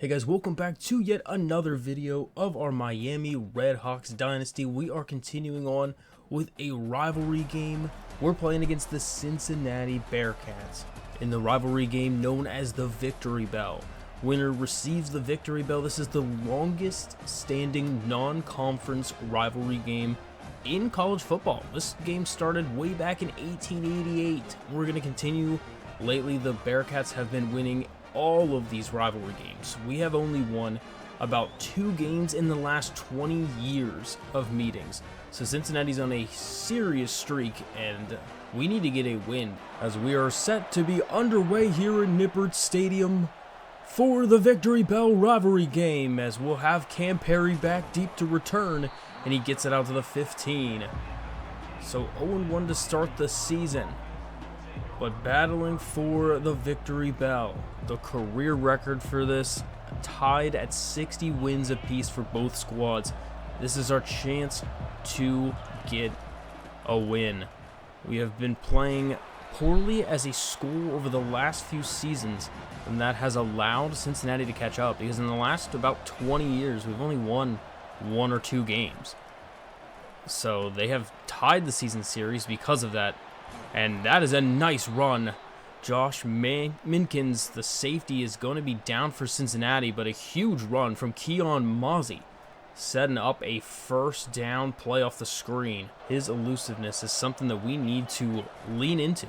Hey guys, welcome back to yet another video of our Miami Redhawks Dynasty. We are continuing on with a rivalry game. We're playing against the Cincinnati Bearcats in the rivalry game known as the Victory Bell. Winner receives the Victory Bell. This is the longest standing non-conference rivalry game in college football. This game started way back in 1888. We're going to continue. Lately, the Bearcats have been winning all of these rivalry games. We have only won about 2 games in the last 20 years of meetings. So Cincinnati's on a serious streak, and we need to get a win as we are set to be underway here in Nippert Stadium for the Victory Bell rivalry game, as we'll have Cam Perry back deep to return, and he gets it out to the 15. So 0-1 to start the season, but battling for the Victory Bell. The career record for this, tied at 60 wins apiece for both squads. This is our chance to get a win. We have been playing poorly as a school over the last few seasons, and that has allowed Cincinnati to catch up, because in the last about 20 years, we've only won 1 or 2 games. So they have tied the season series because of that. And that is a nice run. Josh Minkins, the safety, is going to be down for Cincinnati, but a huge run from Keon Mozzie, setting up a first down play off the screen. His elusiveness is something that we need to lean into.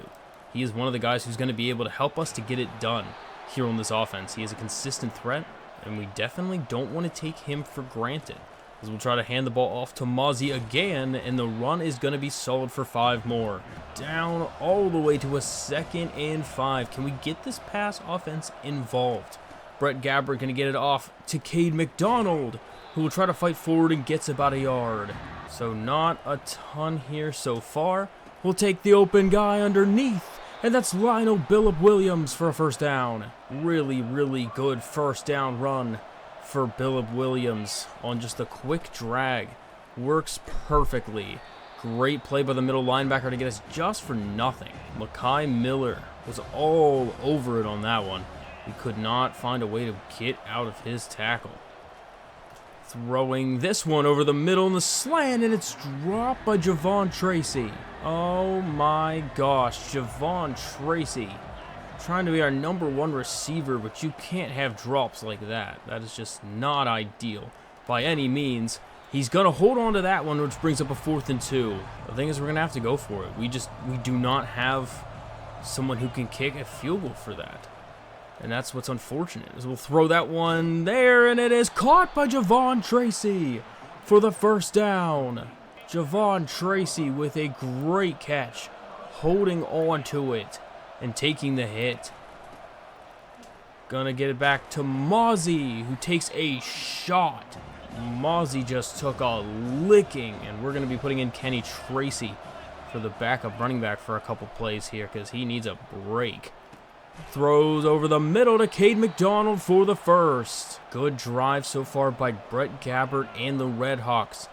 He is one of the guys who's going to be able to help us to get it done here on this offense. He is a consistent threat, and we definitely don't want to take him for granted, as we'll try to hand the ball off to Mozzie again, and the run is going to be solid for 5 more. Down all the way to a 2nd and 5. Can we get this pass offense involved? Brett Gabbert going to get it off to Cade McDonald, who will try to fight forward and gets about a yard. So not a ton here so far. We'll take the open guy underneath, and that's Lionel Billip Williams for a first down. Really, really good first down run for Billip Williams on just a quick drag. Works perfectly. Great play by the middle linebacker to get us just for nothing. Makai Miller was all over it on that one. He could not find a way to get out of his tackle. Throwing this one over the middle in the slant, and it's dropped by Javon Tracy. Oh my gosh, Javon Tracy. Trying to be our #1 receiver, but you can't have drops like that. That is just not ideal by any means. He's going to hold on to that one, which brings up a 4th and 2. The thing is, we're going to have to go for it. We do not have someone who can kick a field goal for that. And that's what's unfortunate, is we'll throw that one there, and it is caught by Javon Tracy for the first down. Javon Tracy with a great catch, holding on to it and taking the hit. Gonna get it back to Mozzie, who takes a shot. Mozzie just took a licking, and we're gonna be putting in Kenny Tracy for the backup running back for a couple plays here, because he needs a break. Throws over the middle to Cade McDonald for the first. Good drive so far by Brett Gabbert and the Redhawks.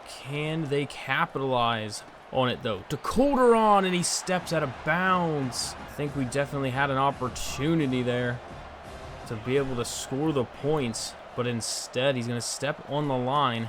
Can they capitalize on it though? To Calderon, and he steps out of bounds. I think we definitely had an opportunity there to be able to score the points, but instead he's going to step on the line,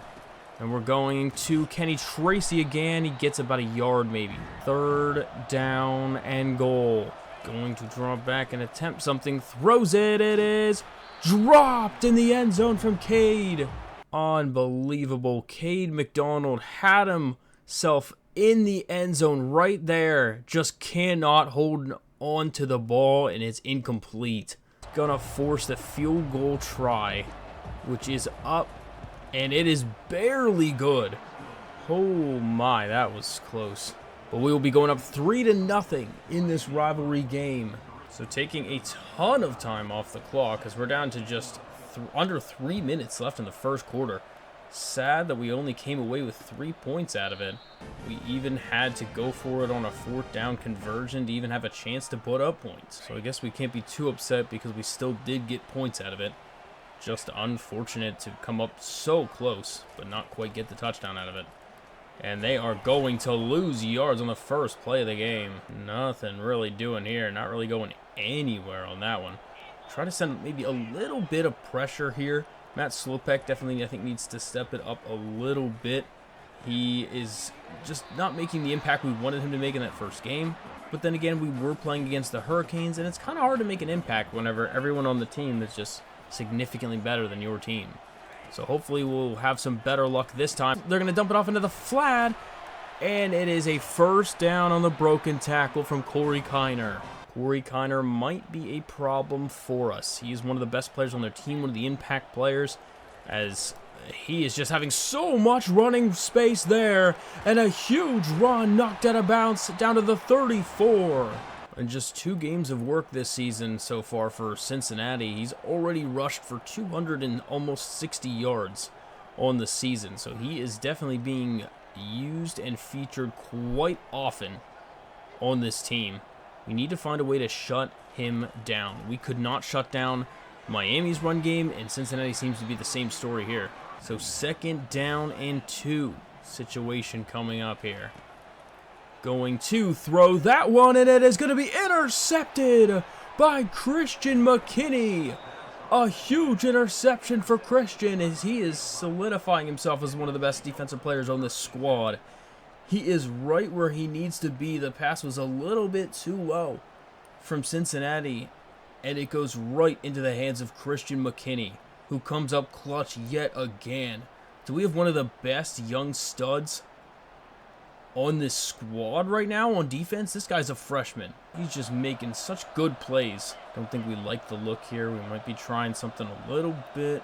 and we're going to Kenny Tracy again. He gets about a yard maybe. 3rd down and goal. Going to draw back and attempt something. Throws it. It is dropped in the end zone from Cade. Unbelievable. Cade McDonald had himself in the end zone right there. Just cannot hold on to the ball, and it's incomplete. Gonna force the field goal try, which is up, and it is barely good. Oh my, that was close. But we will be going up 3-0 in this rivalry game. So taking a ton of time off the clock, because we're down to just under 3 minutes left in the first quarter. Sad that we only came away with 3 points out of it. We even had to go for it on a 4th down conversion to even have a chance to put up points. So I guess we can't be too upset, because we still did get points out of it. Just unfortunate to come up so close, but not quite get the touchdown out of it. And they are going to lose yards on the first play of the game. Nothing really doing here. Not really going anywhere on that one. Try to send maybe a little bit of pressure here. Matt Slopek definitely, I think, needs to step it up a little bit. He is just not making the impact we wanted him to make in that first game. But then again, we were playing against the Hurricanes, and it's kind of hard to make an impact whenever everyone on the team is just significantly better than your team. So hopefully we'll have some better luck this time. They're going to dump it off into the flat, and it is a first down on the broken tackle from Corey Kiner. Corey Kiner might be a problem for us. He is one of the best players on their team, one of the impact players, as he is just having so much running space there, and a huge run knocked out of bounds down to the 34. In just 2 games of work this season so far for Cincinnati, he's already rushed for 200 and almost 60 yards on the season. So he is definitely being used and featured quite often on this team. We need to find a way to shut him down. We could not shut down Miami's run game, and Cincinnati seems to be the same story here. So 2nd down and 2 situation coming up here. Going to throw that one, and it is going to be intercepted by Christian McKinney. A huge interception for Christian, as he is solidifying himself as one of the best defensive players on this squad. He is right where he needs to be. The pass was a little bit too low from Cincinnati, and it goes right into the hands of Christian McKinney, who comes up clutch yet again. Do we have one of the best young studs on this squad right now on defense? This guy's a freshman. He's just making such good plays. Don't think we like the look here. We might be trying something a little bit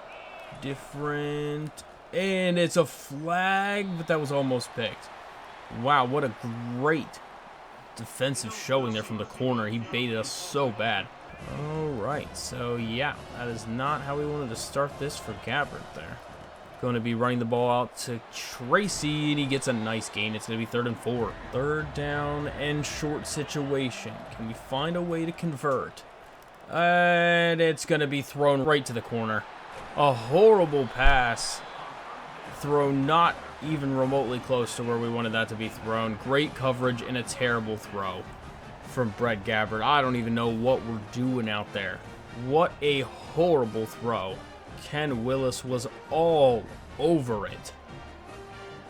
different. And it's a flag, but that was almost picked. Wow, what a great defensive showing there from the corner. He baited us so bad. Alright, so yeah, that is not how we wanted to start this for Gabbert there. Going to be running the ball out to Tracy, and he gets a nice gain. It's going to be 3rd and 4. 3rd down and short situation. Can we find a way to convert? And it's going to be thrown right to the corner. A horrible pass. Thrown not even remotely close to where we wanted that to be thrown. Great coverage and a terrible throw from Brett Gabbert. I don't even know what we're doing out there. What a horrible throw. Ken Willis was all over it.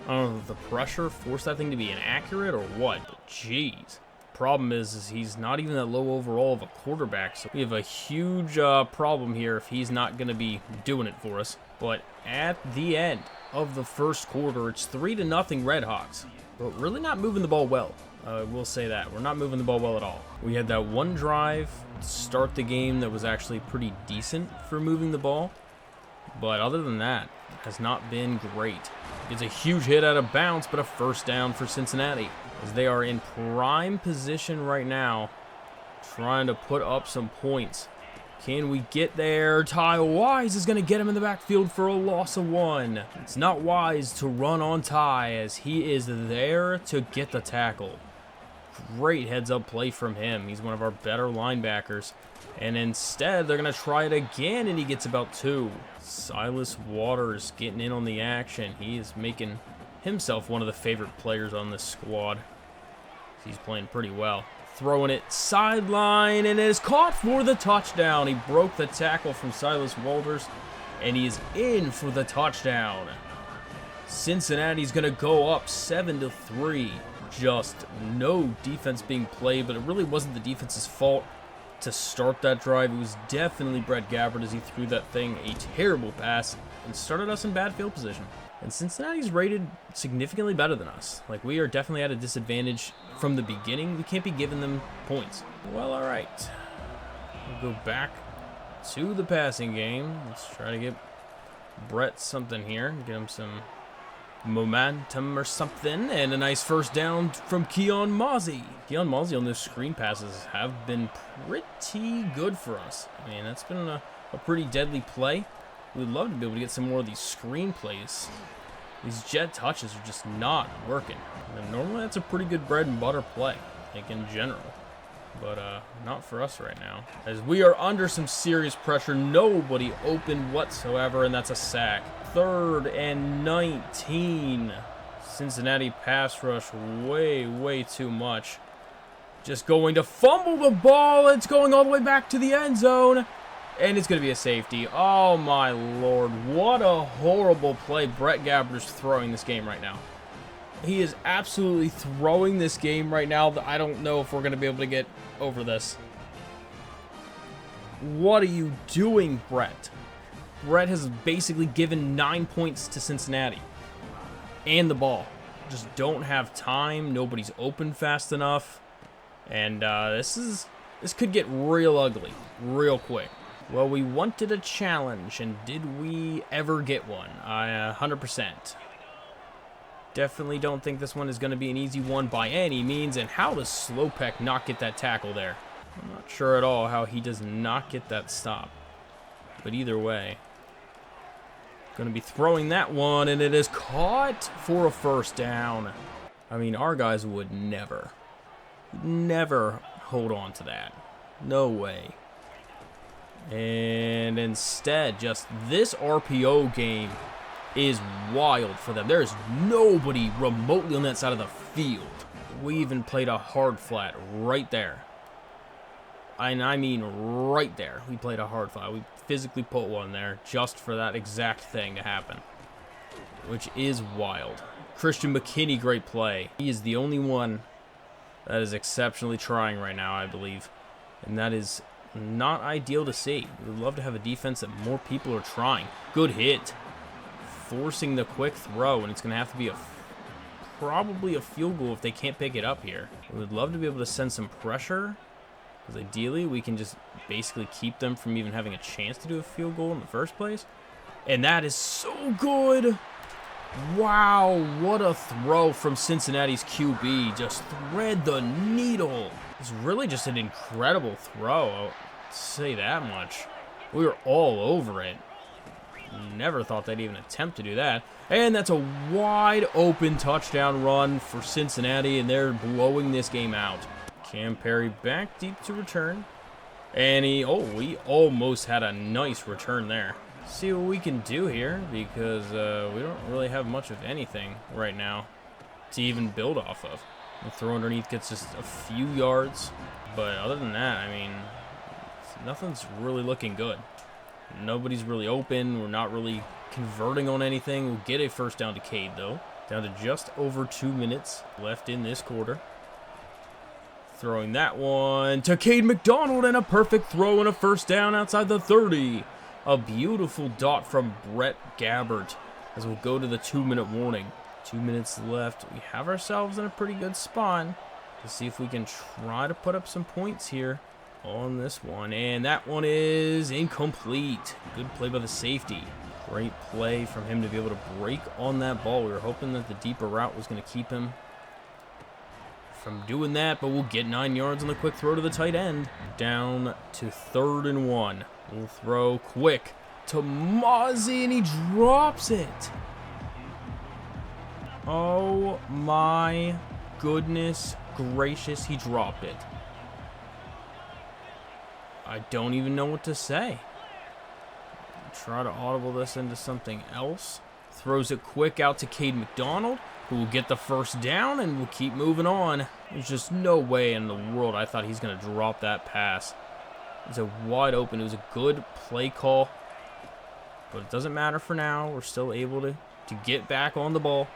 I don't know if the pressure forced that thing to be inaccurate or what, but jeez. Problem is he's not even that low overall of a quarterback, so we have a huge problem here if he's not going to be doing it for us. But at the end of the first quarter, it's 3-0 Redhawks, but really not moving the ball well. We'll say that. We're not moving the ball well at all. We had that one drive to start the game that was actually pretty decent for moving the ball, but other than that, it has not been great. It's a huge hit out of bounds, but a first down for Cincinnati, as they are in prime position right now, trying to put up some points. Can we get there? Ty Wise is going to get him in the backfield for a loss of 1. It's not wise to run on Ty, as he is there to get the tackle. Great heads-up play from him. He's one of our better linebackers. And instead, they're going to try it again, and he gets about 2. Silas Waters getting in on the action. He is making himself one of the favorite players on this squad. He's playing pretty well. Throwing it sideline, and it is caught for the touchdown. He broke the tackle from Silas Walters, and he is in for the touchdown. Cincinnati's going to go up 7-3. Just no defense being played, but it really wasn't the defense's fault to start that drive. It was definitely Brett Gabbert as he threw that thing a terrible pass and started us in bad field position. And Cincinnati's rated significantly better than us. Like, we are definitely at a disadvantage from the beginning. We can't be giving them points. Well, all right. We'll go back to the passing game. Let's try to get Brett something here. Get him some momentum or something. And a nice first down from Keon Mozzie. Keon Mozzie on those screen passes have been pretty good for us. I mean, that's been a pretty deadly play. We'd love to be able to get some more of these screen plays. These jet touches are just not working. And normally that's a pretty good bread and butter play, I think, in general. But not for us right now, as we are under some serious pressure. Nobody open whatsoever, and that's a sack. 3rd and 19. Cincinnati pass rush way too much. Just going to fumble the ball. It's going all the way back to the end zone. And it's going to be a safety. Oh, my Lord. What a horrible play Brett Gabbert's throwing this game right now. He is absolutely throwing this game right now. I don't know if we're going to be able to get over this. What are you doing, Brett? Brett has basically given 9 points to Cincinnati. And the ball. Just don't have time. Nobody's open fast enough. And this could get real ugly real quick. Well, we wanted a challenge, and did we ever get one? 100%. Definitely don't think this one is going to be an easy one by any means. And how does Slowpeck not get that tackle there? I'm not sure at all how he does not get that stop. But either way, going to be throwing that one, and it is caught for a first down. I mean, our guys would never hold on to that. No way. And instead, just this RPO game is wild for them. There is nobody remotely on that side of the field. We even played a hard flat right there. And I mean right there. We played a hard flat. We physically put one there just for that exact thing to happen, which is wild. Christian McKinney, great play. He is the only one that is exceptionally trying right now, I believe. And that is not ideal to see. We would love to have a defense that more people are trying. Good hit. Forcing the quick throw, and it's going to have to be probably a field goal if they can't pick it up here. We would love to be able to send some pressure, because ideally we can just basically keep them from even having a chance to do a field goal in the first place. And that is so good. Wow, what a throw from Cincinnati's QB. Just thread the needle. It's really just an incredible throw, I'll say that much. We were all over it. Never thought they'd even attempt to do that. And that's a wide open touchdown run for Cincinnati, and they're blowing this game out. Cam Perry back deep to return. And we almost had a nice return there. See what we can do here, because we don't really have much of anything right now to even build off of. The throw underneath gets just a few yards, but other than that, I mean, nothing's really looking good. Nobody's really open. We're not really converting on anything. We'll get a first down to Cade, though. Down to just over 2 minutes left in this quarter. Throwing that one to Cade McDonald, and a perfect throw and a first down outside the 30. A beautiful dot from Brett Gabbert as we'll go to the 2-minute warning. 2 minutes left. We have ourselves in a pretty good spot to see if we can try to put up some points here on this one. And that one is incomplete. Good play by the safety. Great play from him to be able to break on that ball. We were hoping that the deeper route was going to keep him from doing that, but we'll get 9 yards on the quick throw to the tight end. Down to 3rd and 1. We'll throw quick to Mozzie, and he drops it. Oh my goodness gracious, he dropped it. I don't even know what to say. Try to audible this into something else. Throws it quick out to Cade McDonald, who will get the first down, and we'll keep moving on. There's just no way in the world I thought he's going to drop that pass. It was a wide open. It was a good play call, but it doesn't matter for now. We're still able to get back on the ball.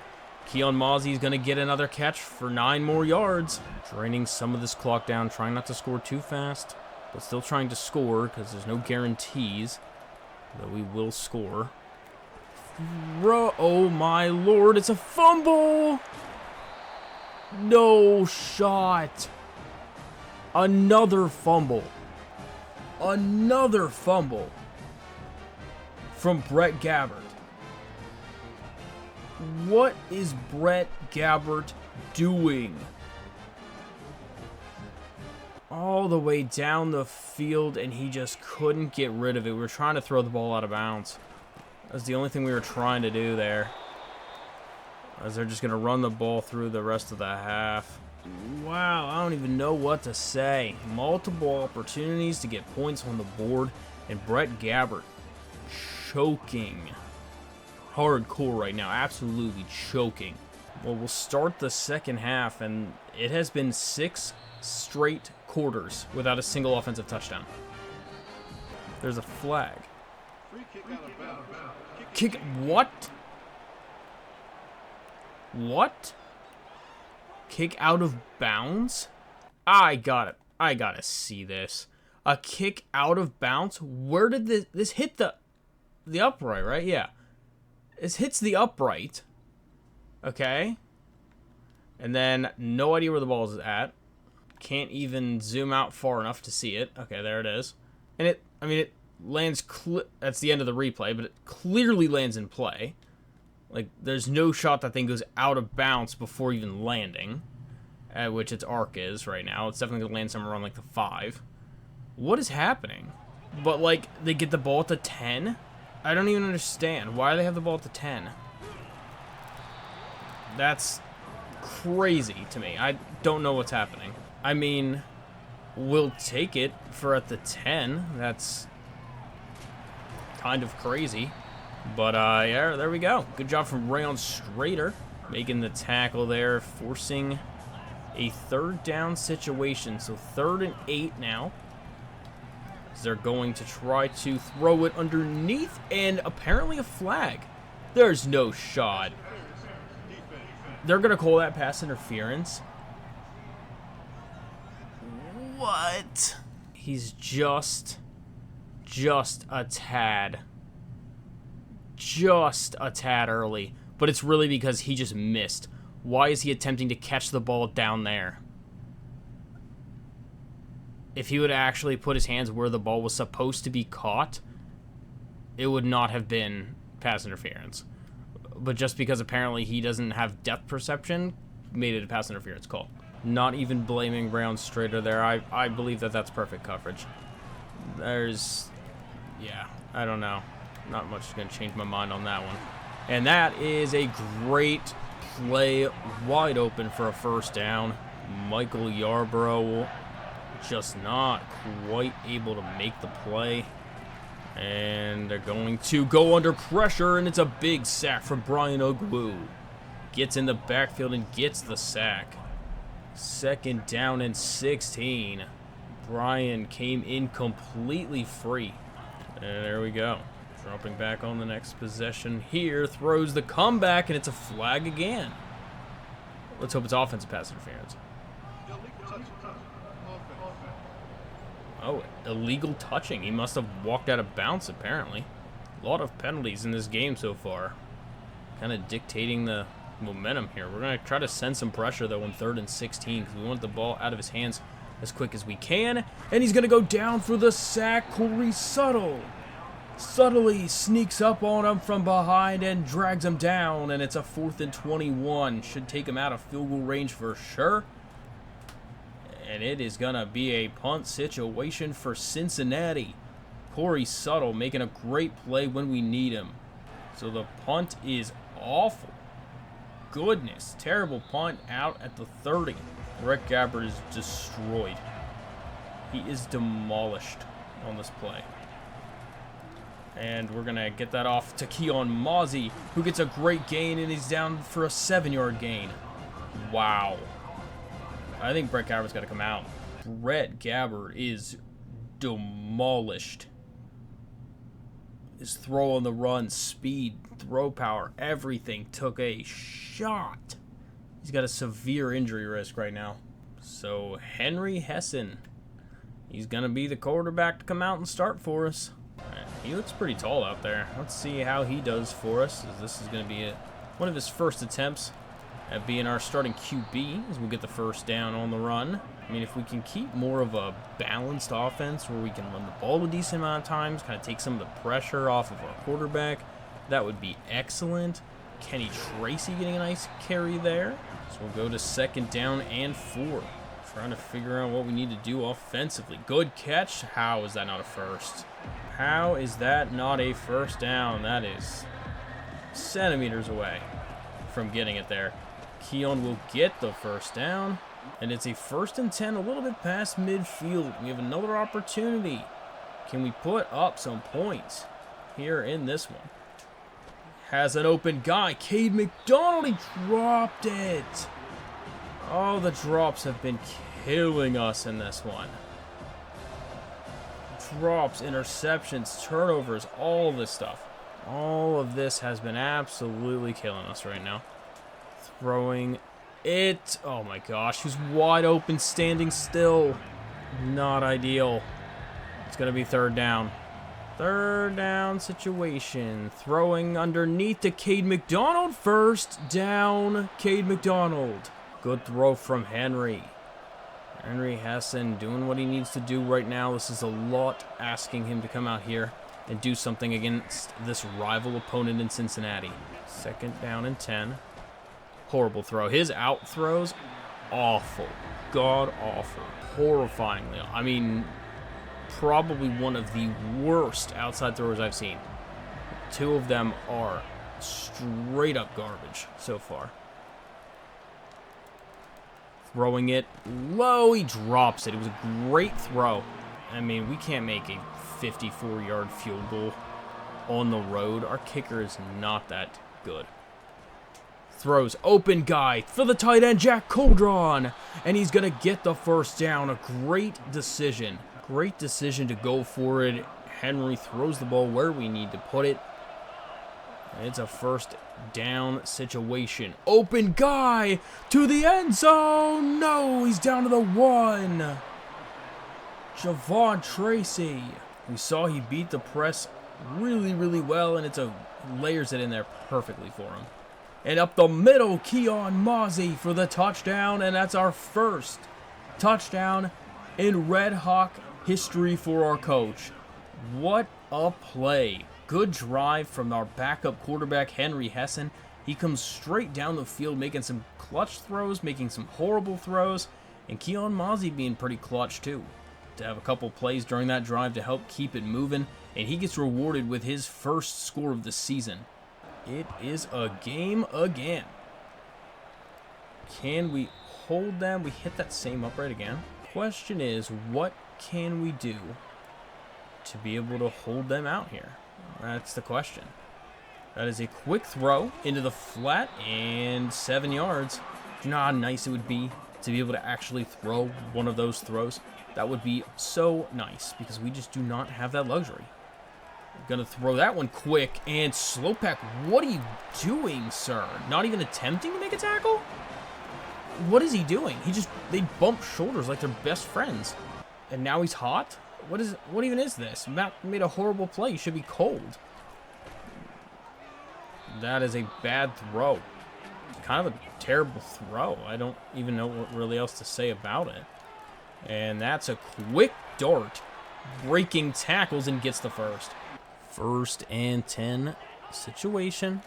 Keon Mozzie is going to get another catch for 9 more yards. Draining some of this clock down, trying not to score too fast, but still trying to score because there's no guarantees that we will score. Oh my Lord, it's a fumble! No shot. Another fumble. Another fumble from Brett Gabbert. What is Brett Gabbert doing? All the way down the field, and he just couldn't get rid of it. We were trying to throw the ball out of bounds. That's the only thing we were trying to do there, as they're just going to run the ball through the rest of the half. Wow, I don't even know what to say. Multiple opportunities to get points on the board, and Brett Gabbert choking hardcore right now, absolutely choking. Well, we'll start the second half, and it has been 6 straight quarters without a single offensive touchdown. There's a flag. Kick. What? What? Kick out of bounds? I got it. I gotta see this. A kick out of bounds? Where did this hit the upright, right? Yeah. This hits the upright. Okay. And then no idea where the ball is at. Can't even zoom out far enough to see it. Okay, there it is. And it lands, that's the end of the replay, but it clearly lands in play. Like, there's no shot that thing goes out of bounds before even landing, at which its arc is right now. It's definitely going to land somewhere around, like, the 5. What is happening? But, like, they get the ball at the 10? I don't even understand. Why do they have the ball at the 10? That's crazy to me. I don't know what's happening. I mean, we'll take it for at the 10. That's kind of crazy. But, yeah, there we go. Good job from Rayon Strader, making the tackle there, forcing a 3rd down situation. So 3rd and 8 now. They're going to try to throw it underneath, and apparently a flag. There's no shot. They're going to call that pass interference. What? He's just a tad. Just a tad early, but it's really because he just missed. Why is he attempting to catch the ball down there? If he would actually put his hands where the ball was supposed to be caught, it would not have been pass interference. But just because apparently he doesn't have depth perception, made it a pass interference call. Not even blaming Rayon Strader there. I believe that that's perfect coverage. Yeah, I don't know. Not much is going to change my mind on that one. And that is a great play, wide open for a 1st down. Michael Yarbrough just not quite able to make the play. And they're going to go under pressure, and it's a big sack from Brian Ogwu. Gets in the backfield and gets the sack. 2nd down and 16. Brian came in completely free. And there we go. Dropping back on the next possession here, throws the comeback, and it's a flag again. Let's hope it's offensive pass interference. Oh, illegal touching. He must have walked out of bounds, apparently. A lot of penalties in this game so far. Kind of dictating the momentum here. We're going to try to send some pressure, though, on 3rd and 16, because we want the ball out of his hands as quick as we can. And he's going to go down for the sack. Corey Subtle subtly sneaks up on him from behind and drags him down, and it's a 4th and 21. Should take him out of field goal range for sure. And it is going to be a punt situation for Cincinnati. Corey Subtle making a great play when we need him. So the punt is awful. Goodness, terrible punt out at the 30. Brett Gabbert is destroyed. He is demolished on this play. And we're going to get that off to Keon Mozzie, who gets a great gain, and he's down for a 7-yard gain. Wow. I think Brett Gabbert's got to come out. Brett Gabbert is demolished. His throw on the run, speed, throw power, everything took a shot. He's got a severe injury risk right now. So Henry Hessen, he's going to be the quarterback to come out and start for us. He looks pretty tall out there. Let's see how he does for us, as this is going to be one of his first attempts at being our starting QB, as we'll get the 1st down on the run. I mean, if we can keep more of a balanced offense where we can run the ball a decent amount of times, kind of take some of the pressure off of our quarterback, that would be excellent. Kenny Tracy getting a nice carry there. So we'll go to 2nd down and 4. Trying to figure out what we need to do offensively. Good catch. How is that not a first? How is that not a 1st down? That is centimeters away from getting it there. Keon will get the 1st down, and it's a 1st and 10, a little bit past midfield. We have another opportunity. Can we put up some points here in this one? Has an open guy. Cade McDonald, he dropped it. Oh, the drops have been killing us in this one. drops, interceptions, turnovers, all this stuff. All of this has been absolutely killing us right now. Throwing it. Oh my gosh, he's wide open, standing still. Not ideal. It's going to be third down. Third down situation. Throwing underneath to Cade McDonald. First down, Cade McDonald. Good throw from Henry. Henry Heisman doing what he needs to do right now. This is a lot asking him to come out here and do something against this rival opponent in Cincinnati. Second down and 10. Horrible throw. His out throws, awful. God awful. Horrifyingly. I mean, probably one of the worst outside throwers I've seen. Two of them are straight up garbage so far. Throwing it low, he drops it. It was a great throw. I mean, we can't make a 54-yard field goal on the road. Our kicker is not that good. Throws open guy for the tight end, Jack Coldron, and he's going to get the first down. A great decision. Great decision to go for it. Henry throws the ball where we need to put it. It's a first down situation. Open guy to the end zone. No, he's down to the 1. Javon Tracy. We saw he beat the press really, really well, and layers it in there perfectly for him. And up the middle, Keon Mozzie for the touchdown, and that's our first touchdown in Red Hawk history for our coach. What a play. Good drive from our backup quarterback, Henry Heisman. He comes straight down the field, making some clutch throws, making some horrible throws, and Keon Mozzie being pretty clutch too. To have a couple plays during that drive to help keep it moving, and he gets rewarded with his first score of the season. It is a game again. Can we hold them? We hit that same upright again. Question is, what can we do to be able to hold them out here? That's the question. That is a quick throw into the flat and 7 yards. Do you know how nice it would be to be able to actually throw one of those throws? That would be so nice because we just do not have that luxury. Gonna throw that one quick, and Slopak, what are you doing, sir? Not even attempting to make a tackle? What is he doing? They bump shoulders like they're best friends. And now he's hot? What even is this? Matt made a horrible play. He should be cold. That is a bad throw. Kind of a terrible throw. I don't even know what really else to say about it. And that's a quick dart, breaking tackles, and gets the first. First and 10 situation.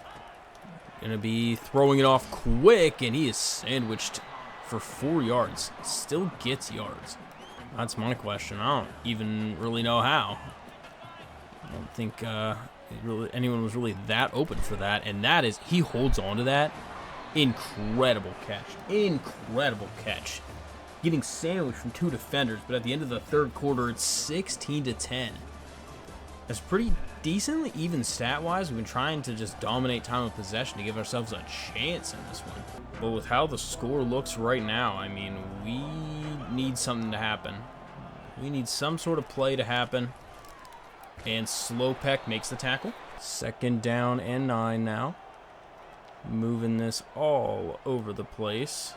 Gonna be throwing it off quick, and he is sandwiched for 4 yards. Still gets yards. That's my question. I don't even really know how. I don't think anyone was really that open for that. And that is, he holds on to that. Incredible catch. Incredible catch. Getting sandwiched from 2 defenders, but at the end of the third quarter, it's 16-10. That's pretty decently even stat-wise. We've been trying to just dominate time of possession to give ourselves a chance in this one. But with how the score looks right now, I mean, we need something to happen. We need some sort of play to happen. And Slopak makes the tackle. Second down and 9 now. Moving this all over the place.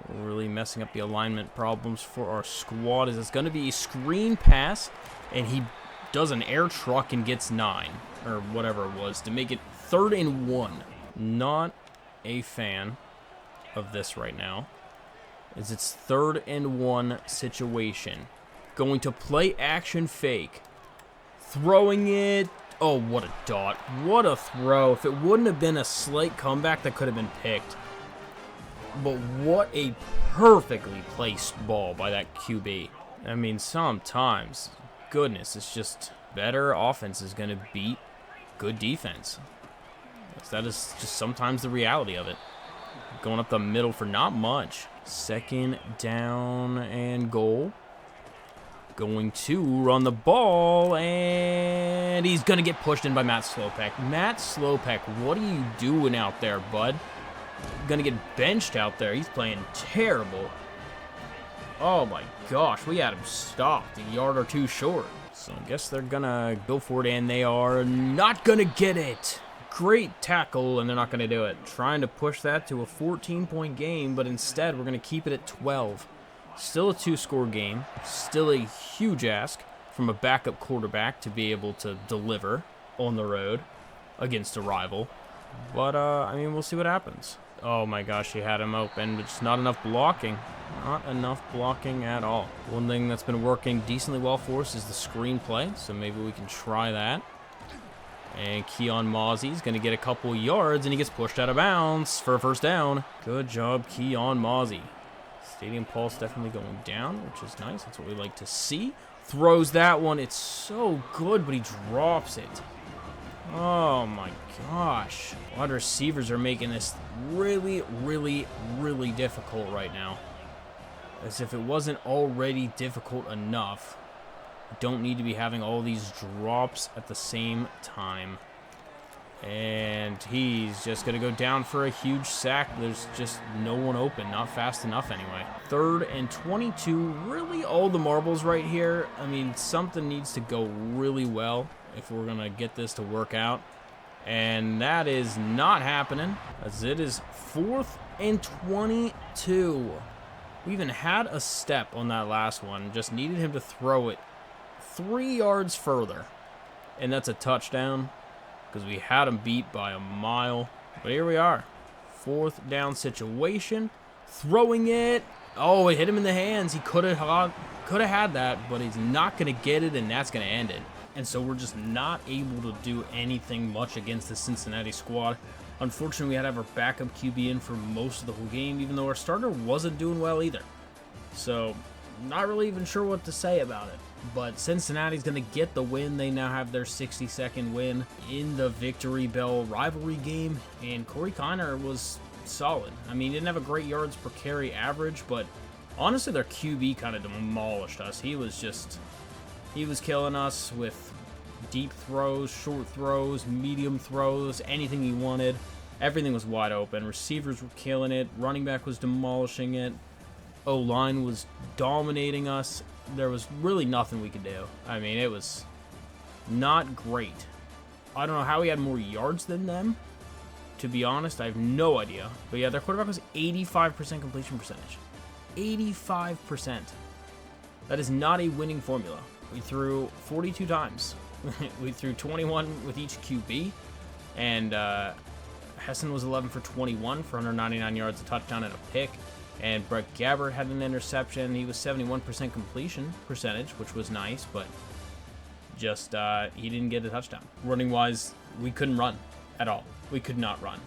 Really messing up the alignment problems for our squad. As it's going to be a screen pass, and he does an air truck and gets 9, or whatever it was, to make it 3rd and 1. Not a fan of this right now, as it's 3rd and 1 situation. Going to play action fake. Throwing it. Oh, what a dot. What a throw. If it wouldn't have been a slight comeback, that could have been picked. But what a perfectly placed ball by that QB. I mean, sometimes, goodness, it's just better offense is going to beat good defense. That is just sometimes the reality of it. Going up the middle for not much. Second down and goal. Going to run the ball, and he's going to get pushed in by Matt Slopak. Matt Slopak, what are you doing out there, bud? Going to get benched out there. He's playing terrible. Oh my gosh, we had him stopped a yard or 2 short. So I guess they're gonna go for it, and they are not gonna get it. Great tackle, and they're not gonna do it. Trying to push that to a 14-point game, but instead we're gonna keep it at 12. Still a 2-score game. Still a huge ask from a backup quarterback to be able to deliver on the road against a rival. But, I mean, we'll see what happens. Oh my gosh, he had him open, but just not enough blocking. Not enough blocking at all. One thing that's been working decently well for us is the screenplay, so maybe we can try that. And Keon Mozzie's going to get a couple yards, and he gets pushed out of bounds for a first down. Good job, Keon Mozzie. Stadium pulse definitely going down, which is nice. That's what we like to see. Throws that one. It's so good, but he drops it. Oh my gosh. Wide receivers are making this really, really, really difficult right now. As if it wasn't already difficult enough. You don't need to be having all these drops at the same time. And he's just going to go down for a huge sack. There's just no one open. Not fast enough anyway. 3rd and 22. Really all the marbles right here. I mean, something needs to go really well if we're going to get this to work out. And that is not happening, as it is 4th and 22. We even had a step on that last one. Just needed him to throw it 3 yards further. And that's a touchdown, because we had him beat by a mile. But here we are. 4th down situation. Throwing it. Oh, it hit him in the hands. He could have had that, but he's not going to get it, and that's going to end it. And so we're just not able to do anything much against the Cincinnati squad. Unfortunately, we had to have our backup QB in for most of the whole game, even though our starter wasn't doing well either. So, not really even sure what to say about it. But Cincinnati's going to get the win. They now have their 62nd win in the Victory Bell rivalry game. And Corey Kiner was solid. I mean, he didn't have a great yards per carry average, but honestly, their QB kind of demolished us. He was killing us with deep throws, short throws, medium throws, anything he wanted. Everything was wide open. Receivers were killing it. Running back was demolishing it. O-line was dominating us. There was really nothing we could do. I mean, it was not great. I don't know how he had more yards than them. To be honest, I have no idea. But yeah, their quarterback was 85% completion percentage. 85%. That is not a winning formula. We threw 42 times. We threw 21 with each QB. And Hessen was 11 for 21 for 199 yards, a touchdown, and a pick. And Brett Gabbert had an interception. He was 71% completion percentage, which was nice, but just he didn't get a touchdown. Running-wise, we couldn't run at all. We could not run.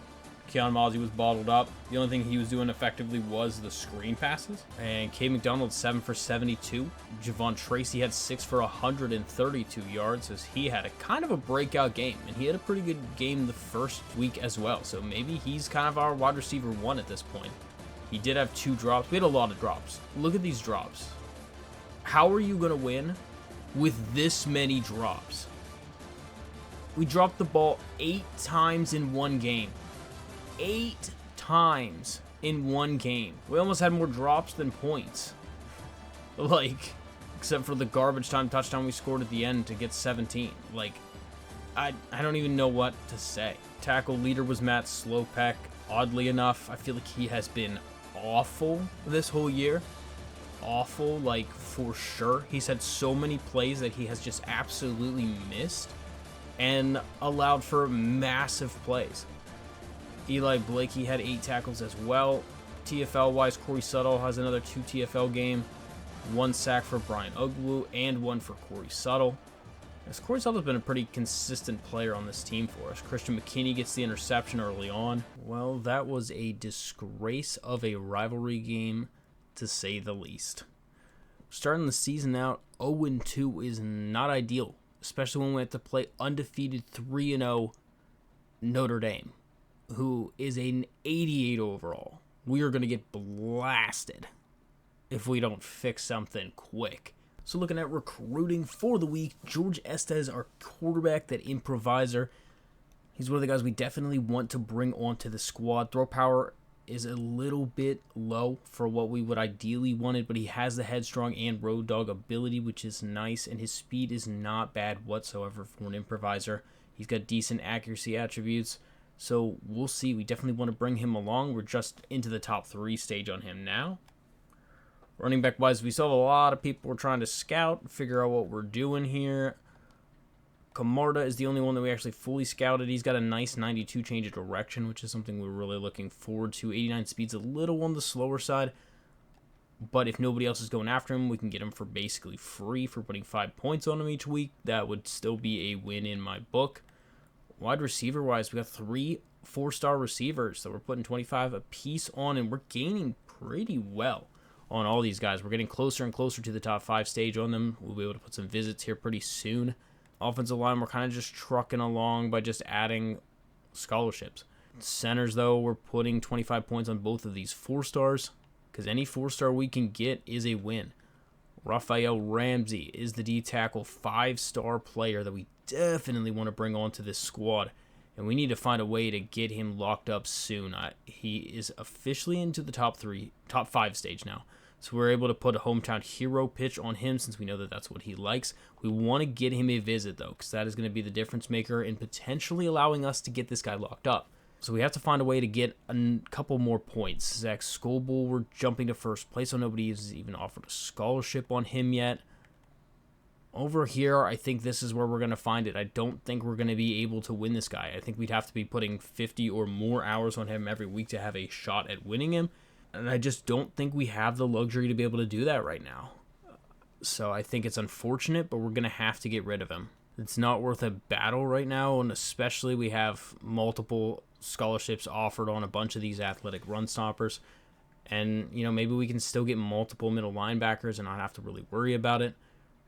Keon Mozzie was bottled up. The only thing he was doing effectively was the screen passes. And K. McDonald, 7 for 72. Javon Tracy had 6 for 132 yards, as he had a kind of a breakout game. And he had a pretty good game the first week as well. So maybe he's kind of our wide receiver 1 at this point. He did have 2 drops. We had a lot of drops. Look at these drops. How are you going to win with this many drops? We dropped the ball 8 times in one game. 8 times in one game. We almost had more drops than points. Like, except for the garbage time touchdown we scored at the end to get 17. Like, I don't even know what to say. Tackle leader was Matt Slopek. Oddly enough, I feel like he has been awful this whole year. Awful, like, for sure. He's had so many plays that he has just absolutely missed and allowed for massive plays. Eli Blakey had 8 tackles as well. TFL-wise, Corey Suttle has another 2 TFL game. 1 sack for Brian Oglu and 1 for Corey Suttle. As Corey Suttle's been a pretty consistent player on this team for us. Christian McKinney gets the interception early on. Well, that was a disgrace of a rivalry game, to say the least. Starting the season out 0-2 is not ideal, especially when we have to play undefeated 3-0 Notre Dame, who is an 88 overall. We are going to get blasted if we don't fix something quick. So looking at recruiting for the week, George Estes, our quarterback, that improviser. He's one of the guys we definitely want to bring onto the squad. Throw power is a little bit low for what we would ideally wanted, but he has the headstrong and road dog ability, which is nice, and his speed is not bad whatsoever for an improviser. He's got decent accuracy attributes, so we'll see. We definitely want to bring him along. We're just into the top 3 stage on him now. Running back wise, we still have a lot of people we're trying to scout, figure out what we're doing here. Camarda is the only one that we actually fully scouted. He's got a nice 92 change of direction, which is something we're really looking forward to. 89 speed's a little on the slower side, but if nobody else is going after him, we can get him for basically free for putting 5 points on him each week. That would still be a win in my book. Wide receiver wise, we got 3 4-star receivers that we're putting 25 a piece on, and we're gaining pretty well on all these guys. We're getting closer and closer to the top 5 stage on them. We'll be able to put some visits here pretty soon. Offensive line, we're kind of just trucking along by just adding scholarships. Centers, though, we're putting 25 points on both of these 4-stars, because any 4-star we can get is a win. Raphael Ramsey is the D-tackle 5-star player that we definitely want to bring onto this squad, and we need to find a way to get him locked up soon. He is officially into the top 5 stage now. So we're able to put a hometown hero pitch on him since we know that that's what he likes. We want to get him a visit, though, because that is going to be the difference maker in potentially allowing us to get this guy locked up. So we have to find a way to get a couple more points. Zach Scoble, we're jumping to first place, so nobody has even offered a scholarship on him yet. Over here, I think this is where we're going to find it. I don't think we're going to be able to win this guy. I think we'd have to be putting 50 or more hours on him every week to have a shot at winning him. And I just don't think we have the luxury to be able to do that right now. So I think it's unfortunate, but we're going to have to get rid of him. It's not worth a battle right now, and especially we have multiple scholarships offered on a bunch of these athletic run stoppers. And, maybe we can still get multiple middle linebackers and not have to really worry about it.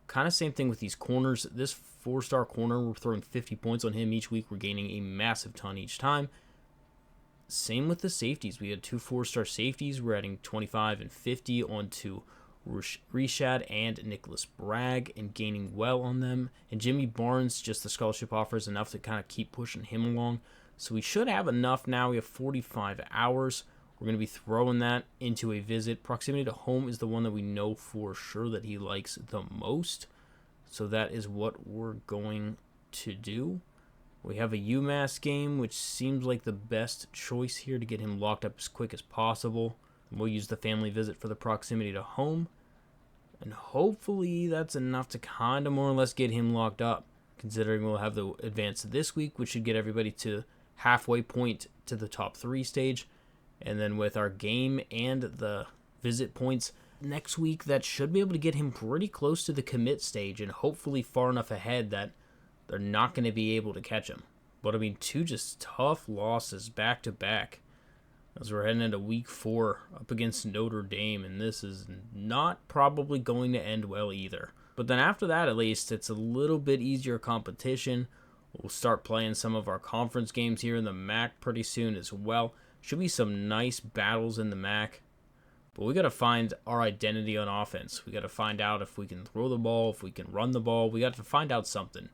Kind of same thing with these corners. This 4-star corner, we're throwing 50 points on him each week. We're gaining a massive ton each time. Same with the safeties. We had 2 4-star safeties. We're adding 25 and 50 onto Rishad and Nicholas Bragg and gaining well on them. And Jimmy Barnes, just the scholarship offers enough to kind of keep pushing him along. So we should have enough now. We have 45 hours. We're going to be throwing that into a visit. Proximity to home is the one that we know for sure that he likes the most. So that is what we're going to do. We have a UMass game, which seems like the best choice here to get him locked up as quick as possible. We'll use the family visit for the proximity to home. And hopefully that's enough to kind of more or less get him locked up, considering we'll have the advance this week, which should get everybody to halfway point to the top 3 stage. And then with our game and the visit points next week, that should be able to get him pretty close to the commit stage and hopefully far enough ahead that they're not going to be able to catch him. But, 2 just tough losses back-to-back as we're heading into week 4 up against Notre Dame, and this is not probably going to end well either. But then after that, at least, it's a little bit easier competition. We'll start playing some of our conference games here in the MAC pretty soon as well. Should be some nice battles in the MAC. But we got to find our identity on offense. We got to find out if we can throw the ball, if we can run the ball. We got to find out something.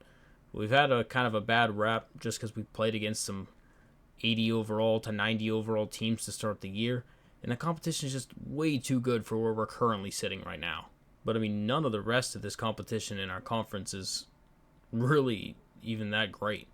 We've had a kind of a bad rap just because we played against some 80 overall to 90 overall teams to start the year. And the competition is just way too good for where we're currently sitting right now. But, none of the rest of this competition in our conference is really even that great.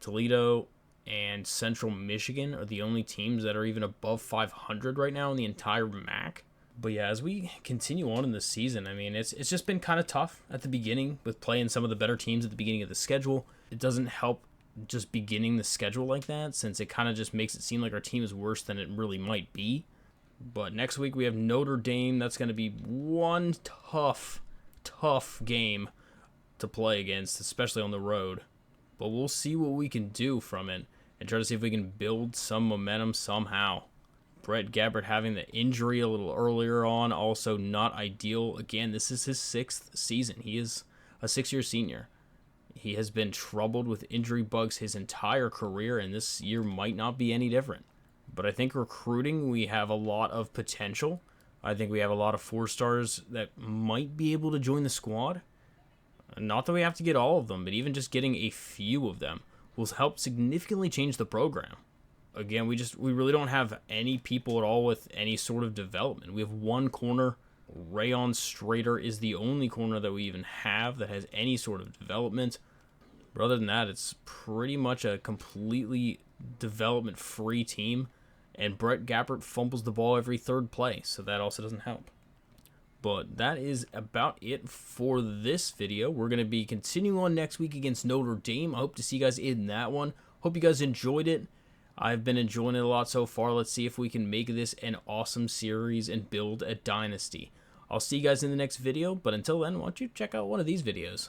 Toledo and Central Michigan are the only teams that are even above 500 right now in the entire MAC. But yeah, as we continue on in the season, it's just been kind of tough at the beginning with playing some of the better teams at the beginning of the schedule. It doesn't help just beginning the schedule like that, since it kind of just makes it seem like our team is worse than it really might be. But next week we have Notre Dame. That's going to be one tough game to play against, especially on the road. But we'll see what we can do from it and try to see if we can build some momentum somehow. Brett Gabbert having the injury a little earlier on, also not ideal. Again, this is his 6th season. He is a 6-year senior. He has been troubled with injury bugs his entire career, and this year might not be any different. But I think recruiting, we have a lot of potential. I think we have a lot of 4-stars that might be able to join the squad. Not that we have to get all of them, but even just getting a few of them will help significantly change the program. again, we really don't have any people at all with any sort of development. We have one corner. Rayon Strader is the only corner that we even have that has any sort of development. But other than that, it's pretty much a completely development-free team. And Brett Gappert fumbles the ball every third play, so that also doesn't help. But that is about it for this video. We're going to be continuing on next week against Notre Dame. I hope to see you guys in that one. Hope you guys enjoyed it. I've been enjoying it a lot so far. Let's see if we can make this an awesome series and build a dynasty. I'll see you guys in the next video, but until then, why don't you check out one of these videos.